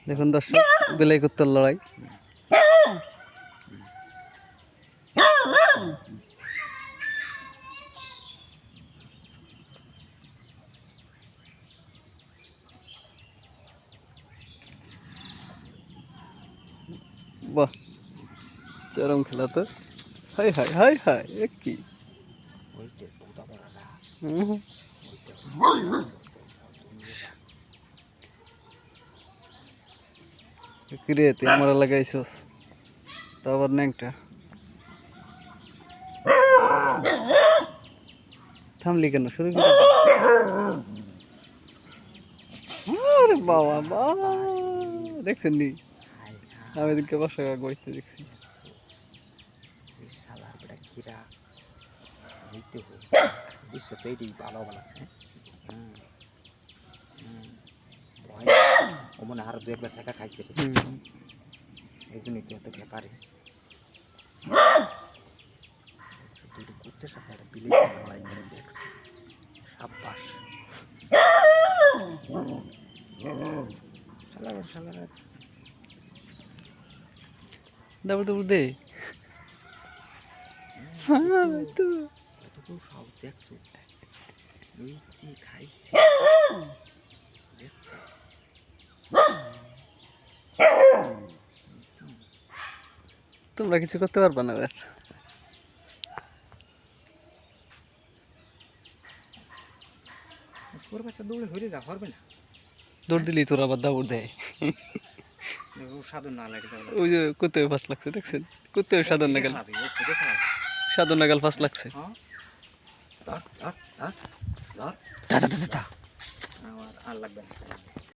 দেখুন দর্শক, বেলাই কুত্তার লড়াই। বাহ, চরম খেলা তো। হাই হাই হাই হাই, এ কি কিরে, তুই আমার লাগাইছস তা আবার ন্যাংটা। থামলি কেন, শুরু করে দে। আরে বাবা বাবা, দেখছেন নি? আমি এদিকে বসে গড়িতে দেখছি। দৃশ্য তো এটাই ভালো লাগছে। ও মনে আরো দু একবার শেখা খাইছে, এই জন্যই তো এত ব্যাপারে দুটো কুত্তের সাথে একটা বিলের লড়াই করে দেখছে। সাব্বাস শালারা দাবড় দাবড় দে। কতটুকু সাহস দেখছো, লুইচি খাইছে দেখছো। তোমরা কিছু করতে পারবা না এবার। ওর বাচ্চা দৌড়ে হয়ে যা পারবে না, দৌড় দিলি তোর আবার দাবড় দেয়। সাধন না লাগে। ওই যে কুত্তে ফাঁস লাগছে, দেখছেন? কুত্তে সাধন নাগাল, সাধন নাগাল ফাঁস লাগছে। আর লাগবে না।